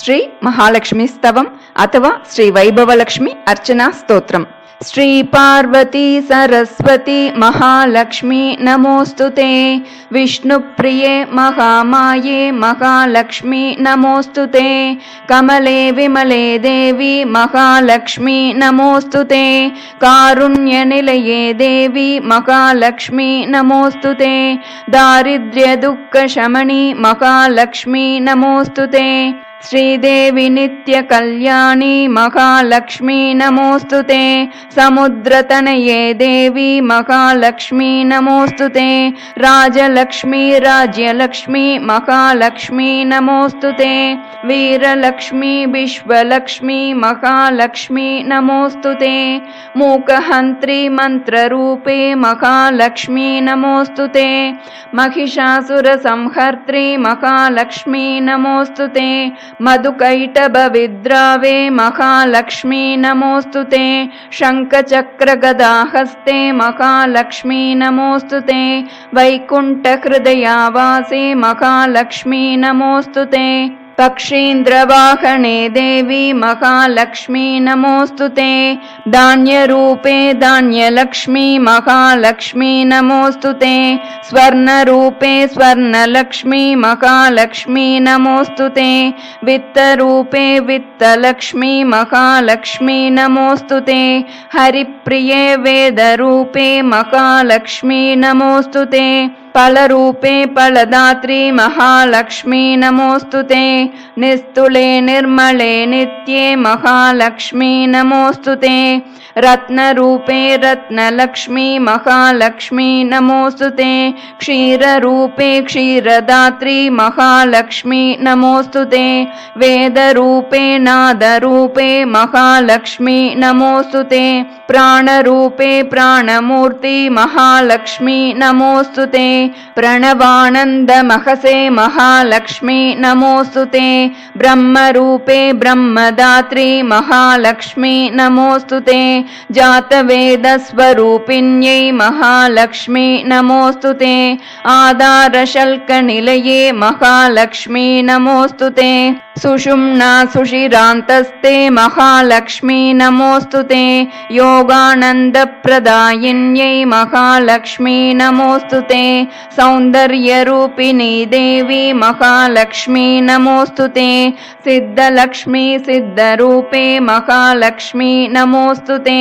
శ్రీ మహాలక్ష్మి స్తవం అథవా శ్రీ వైభవలక్ష్మి అర్చనా స్తోత్రం. శ్రీ పార్వతీ సరస్వతి మహాలక్ష్మి నమోస్తుతే. విష్ణుప్రియే మహామాయే మహాలక్ష్మి నమోస్తుతే. కమలే విమలే దేవి మహాలక్ష్మి నమోస్తుతే. కారుణ్యనిలయే దేవి మహాలక్ష్మి నమోస్తుతే. దారిద్ర్య దుఃఖ శమని మహాలక్ష్మి నమోస్తుతే. శ్రీదేవి నిత్య కళ్యాణి మహాలక్ష్మి నమోస్తుతే. సముద్రతనయే దేవి మహాలక్ష్మి నమోస్తుతే. రాజలక్ష్మి రాజ్యలక్ష్మి మహాలక్ష్మి నమోస్తుతే. వీరలక్ష్మి విశ్వలక్ష్మి మహాలక్ష్మి నమోస్తుతే. మూకహంత్రి మంత్రరూపే మహాలక్ష్మి నమోస్తుతే. మహిషాసుర సంహర్త్రి మహాలక్ష్మి నమోస్తుతే. మధుకైటభ విద్రావే మహాలక్ష్మి నమోస్తుతే. శంఖచక్రగదాహస్తే మహాలక్ష్మి నమోస్తుతే. వైకుంఠ హృదయావాసే మహాలక్ష్మి నమోస్తుతే. పక్షీంద్రవాహనే దేవి మహాలక్ష్మి నమోస్తుతే. ధాన్యరూపే ధాన్యలక్ష్మి మహాలక్ష్మి నమోస్తుతే. స్వర్ణరూపే స్వర్ణలక్ష్మి మహాలక్ష్మి నమోస్తుతే. విత్తరూపే విత్తలక్ష్మి మహాలక్ష్మి నమోస్తుతే. హరిప్రియే వేదరూపే మహాలక్ష్మి నమోస్తుతే. ఫలరూపే ఫలదాత్రి మహాలక్ష్మి నమోస్తుతే. నిస్తులే నిర్మలే నిత్యే మహాలక్ష్మి నమోస్తుతే. రత్నరూపే రత్నలక్ష్మి మహాలక్ష్మి నమోస్తుతే. క్షీరరూపే క్షీరదాత్రి మహాలక్ష్మి నమోస్తుతే. వేదరూపే నాదరూపే మహాలక్ష్మి నమోస్తుతే. ప్రాణరూపే ప్రాణమూర్తి మహాలక్ష్మి నమోస్తుతే. ప్రణవానందమహసే మహాలక్ష్మి నమోస్తుతే. బ్రహ్మరూపే బ్రహ్మదాత్రి మహాలక్ష్మి నమోస్తుతే. జాతవేదస్వరూపిణ్యై మహాలక్ష్మి నమోస్తుతే. ఆధారశల్కనిలయే మహాలక్ష్మి నమోస్తుతే. సుషుమ్నా సుషిరాంతస్తే మహాలక్ష్మి నమోస్తుతే. యోగానందప్రదాయిన్యై మహాలక్ష్మి నమోస్తుతే. సౌందర్యరూపిణీ దేవి మహాలక్ష్మి నమోస్తుతే. సిద్ధలక్ష్మి సిద్ధరూపే మహాలక్ష్మి నమోస్తుతే.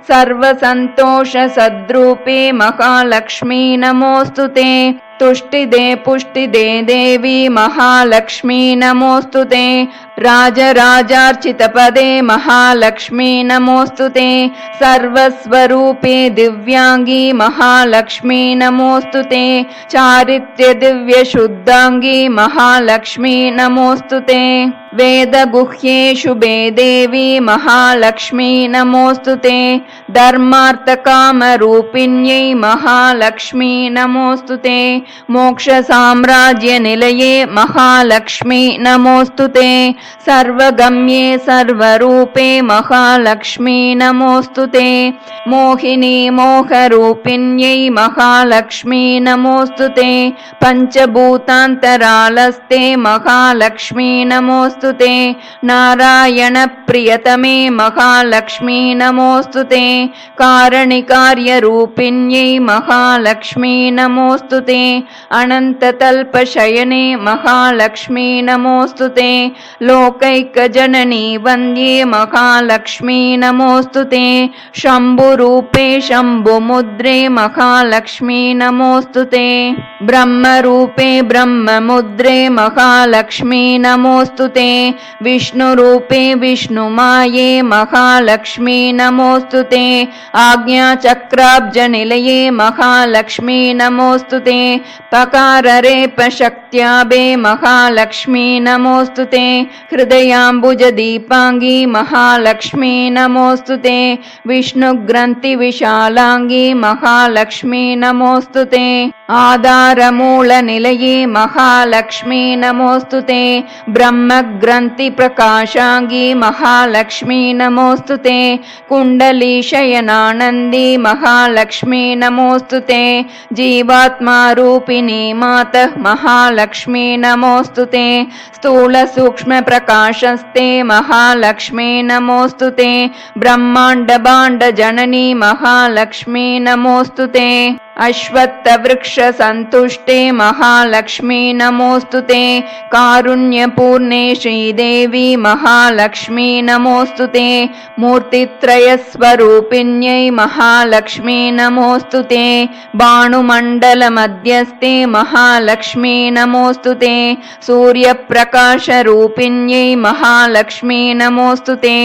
సర్వసంతోష సద్రూపే మహాలక్ష్మి నమోస్తుతే. తుష్టిదే పుష్టిదే దేవి మహాలక్ష్మి నమోస్తుతే. రాజరాజార్చితపదే మహాలక్ష్మి నమోస్తుతే. సర్వస్వరూపే దివ్యాంగి మహాలక్ష్మి నమోస్తుతే. చారిత్ర్య దివ్య శుద్ధాంగి మహాలక్ష్మి నమోస్తుతే. వేదగుహ్యే శుభే దేవి మహాలక్ష్మి నమోస్తుతే. ధర్మార్థకామరూపిణ్యై మహాలక్ష్మి నమోస్తుతే. మోక్ష సామ్రాజ్య నిలయే మహాలక్ష్మి నమోస్తుతే. సర్వగమ్యే సర్వరూపే మహాలక్ష్మి నమోస్తుతే. మోహిని మోహరూపిణ్యై మహాలక్ష్మి నమోస్తుతే. పంచభూతాంతరాలస్తే మహాలక్ష్మి నమోస్తుతే. నారాయణ ప్రియతమే మహాలక్ష్మి నమోస్తుతే. కారణికార్యరూపిణ్యై మహాలక్ష్మి నమోస్తుతే. అనంతతల్పశయనే మహాలక్ష్మి నమోస్తుతే. లోకైకజననీ వంద్యే మహాలక్ష్మి నమోస్తుతే. శంభురూపే శంభుముద్రే మహాలక్ష్మి నమోస్తుతే. బ్రహ్మరూపే బ్రహ్మముద్రే మహాలక్ష్మి నమోస్తుతే. విష్ణురూపే విష్ణుమాయే మహాలక్ష్మి నమోస్తుతే. ఆజ్ఞాచక్రాబ్జనిలయే మహాలక్ష్మి నమోస్తుతే. పకారరేపశక్త్యాభే మహాలక్ష్మి నమోస్తుతే. హృదయాంబుజ దీపాంగి మహాలక్ష్మి నమోస్తుతే. విష్ణుగ్రంథి విశాలాంగి మహాలక్ష్మి నమోస్తుతే. ఆధారమూల నిలయే మహాలక్ష్మి నమోస్తుతే. బ్రహ్మ ग्रन्थिप्रकाशाङ्गी महालक्ष्मी नमोऽस्तुते कुण्डलीशयनानन्दी महालक्ष्मी नमोऽस्तुते जीवात्मारूपिणी मातः महालक्ष्मी नमोऽस्तुते स्थूलसूक्ष्मप्रकाशस्ते महालक्ष्मी नमोऽस्तुते ब्रह्माण्डभाण्डजननी महालक्ष्मी नमोऽस्तुते अश्वत्थवृक्षसन्तुष्टे महालक्ष्मी नमोऽस्तुते कारुण्यपूर्णे श्रीदेवी महालक्ष्मी नमोऽस्तुते मूर्तित्रयस्वरूपिण्यै महालक्ष्मी नमोऽस्तुते भानुमण्डलमध्यस्थे महालक्ष्मी नमोऽस्तुते सूर्यप्रकाशरूपिण्यै महालक्ष्मी नमोऽस्तुते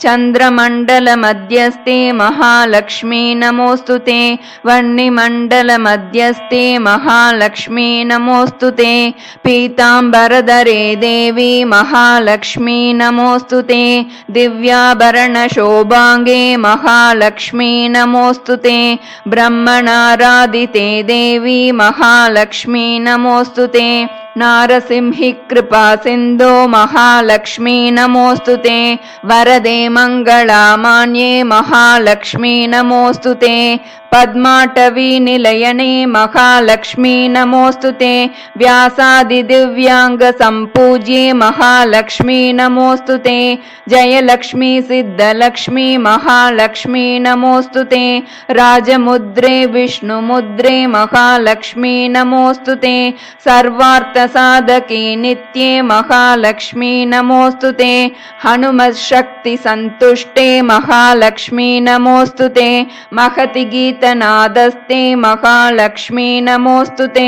चन्द्रमण्डलमध्यस्थे महालक्ष्मी नमोऽस्तुते वह्निमण्डलमध्यस्थे महालक्ष्मी नमोऽस्तुते पीताम्बरधरे देवी महालक्ष्मी नमोऽस्तुते दिव्याभरणशोभाङ्गे महालक्ष्मी नमोऽस्तुते ब्रह्मणाराधिते देवी महालक्ष्मी नमोऽस्तुते नारसिंहि कृपा सिन्धो महालक्ष्मी नमोऽस्तुते वरदे मङ्गलामान्ये महालक्ष्मी नमोऽस्तुते पद्माटवी निलयने महालक्ष्मी नमोऽस्तुते व्यासादिदिव्याङ्गसम्पूज्ये महालक्ष्मी नमोऽस्तुते जयलक्ष्मी सिद्धलक्ष्मी महालक्ष्मी नमोऽस्तुते राजमुद्रे विष्णुमुद्रे महालक्ष्मी नमोऽस्तुते सर्वार्थसाधके नित्ये महालक्ष्मी नमोऽस्तुते हनुमत्शक्तिसन्तुष्टे महालक्ष्मी नमोऽस्तुते महति गीतनादस्ते महालक्ष्मी नमोऽस्तुते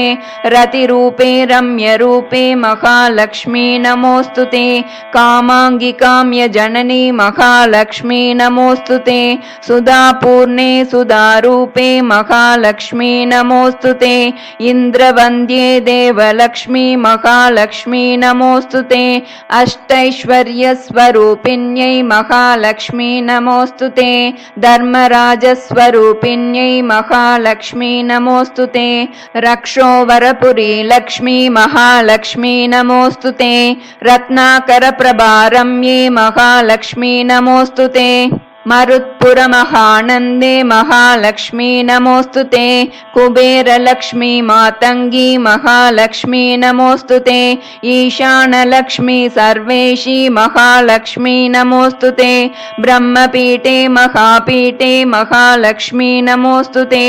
रतिरूपे रम्यरूपे महालक्ष्मी नमोऽस्तुते कामाङ्गी काम्यजननी महालक्ष्मी नमोऽस्तुते सुधापूर्णे सुधारूपे महालक्ष्मी नमोऽस्तुते इन्द्रवन्द्ये देवलक्ष्मी महालक्ष्मी नमोऽस्तुते अष्टैश्वर्यस्वरूपिण्यै महालक्ष्मी नमोऽस्तुते धर्मराजस्वरूपिण्यै महालक्ष्मी नमोऽस्तुते रक्षोवरपुरी लक्ष्मी महालक्ष्मी नमोऽस्तुते रत्नाकरप्रभारम्ये महालक्ष्मी नमोऽस्तुते मरुत्पुरमहानन्दे महालक्ष्मी नमोऽस्तुते कुबेरलक्ष्मी मातङ्गी महालक्ष्मी नमोऽस्तुते ईशानलक्ष्मी सर्वेशी महालक्ष्मी नमोऽस्तुते ब्रह्मपीठे महापीठे महालक्ष्मी नमोऽस्तुते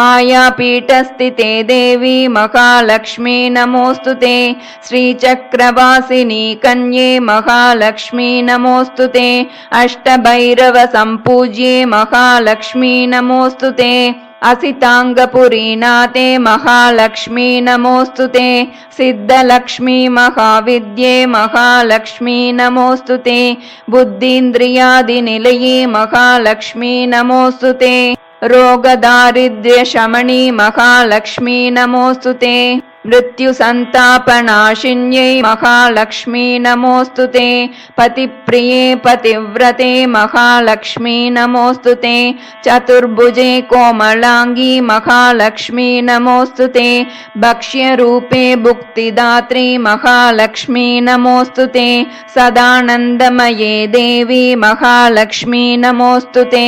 मायापीठस्थिते देवी महालक्ष्मी नमोऽस्तुते श्रीचक्रवासिनी कन्ये महालक्ष्मी नमोऽस्तुते अष्टभैरव सम्पूज्ये महालक्ष्मी नमोऽस्तुते असिताङ्गपुरीनाथे महालक्ष्मी नमोऽस्तुते सिद्धलक्ष्मी महाविद्ये महालक्ष्मी नमोऽस्तुते बुद्धीन्द्रियादिनिलये महालक्ष्मी नमोऽस्तुते रोगदारिद्र्यशमनी महालक्ष्मी नमोऽस्तुते मृत्युसन्तापनाशिन्यै महालक्ष्मी नमोऽस्तुते पतिप्रिये पतिव्रते महालक्ष्मी नमोऽस्तुते चतुर्भुजे कोमलाङ्गी महालक्ष्मी नमोऽस्तुते भक्ष्यरूपे भुक्तिदात्री महालक्ष्मी नमोऽस्तुते सदानन्दमये देवी महालक्ष्मी नमोऽस्तुते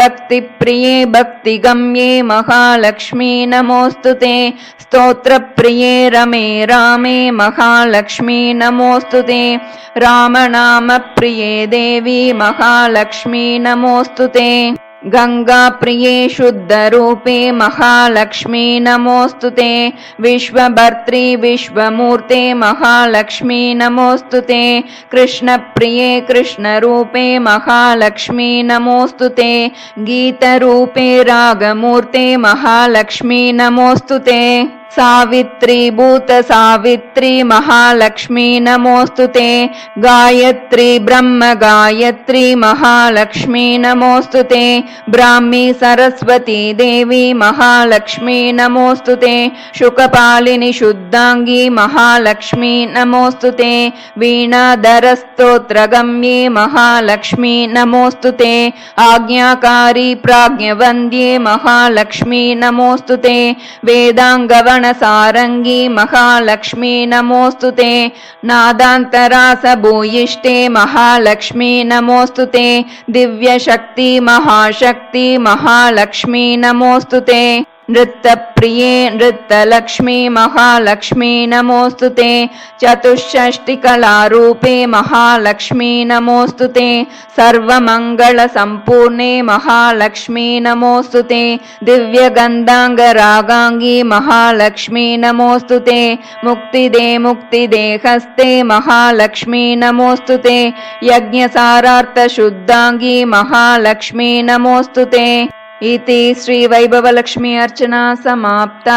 भक्तिप्रिये भक्तिगम्ये महालक्ष्मी नमोऽस्तुते स्तोत्रप्रिये रमे रामे महालक्ष्मी नमोऽस्तुते रामनामप्रिये देवी महालक्ष्मी नमोऽस्तुते गंगाप्रिये शुद्धरूपे महालक्ष्मी नमोऽस्तुते विश्वभर्त्री विश्वमूर्ते महालक्ष्मी नमोऽस्तुते कृष्णप्रिये कृष्णरूपे महालक्ष्मी नमोऽस्तुते गीतरूपे रागमूर्ते महालक्ष्मी नमोऽस्तुते सावित्री भूत सावित्री महालक्ष्मी नमोऽस्तुते गायत्री ब्रह्म गायत्री महालक्ष्मी नमोऽस्तुते ब्राह्मी सरस्वती देवी महालक्ष्मी नमोऽस्तुते शुकपालिनी शुद्धांगी महालक्ष्मी नमोऽस्तुते वीणाधरस्तोत्रगम्ये महालक्ष्मी नमोऽस्तुते आज्ञाकारी प्राज्ञवन्द्ये महालक्ष्मी नमोऽस्तुते वेदांगवण बाणसारङ्गी महालक्ष्मी नमोऽस्तुते नादान्तरासभूयिष्ठे महालक्ष्मी नमोऽस्तुते दिव्यशक्ति महाशक्ति महालक्ष्मी नमोऽस्तुते नृत्यप्रिये नृत्यलक्ष्मी महालक्ष्मी नमोऽस्तुते चतुष्षष्टिकलारूपे महालक्ष्मी नमोऽस्तुते सर्वमङ्गलसम्पूर्णे महालक्ष्मी नमोऽस्तुते दिव्यगन्धाङ्गरागाङ्गी महालक्ष्मी नमोऽस्तुते मुक्तिदे मुक्तिदेहस्ते महालक्ष्मी नमोऽस्तुते यज्ञसारार्थशुद्धाङ्गी महालक्ष्मी नमोऽस्तुते इति श्री वैभवलक्ष्मी अर्चना समाप्ता।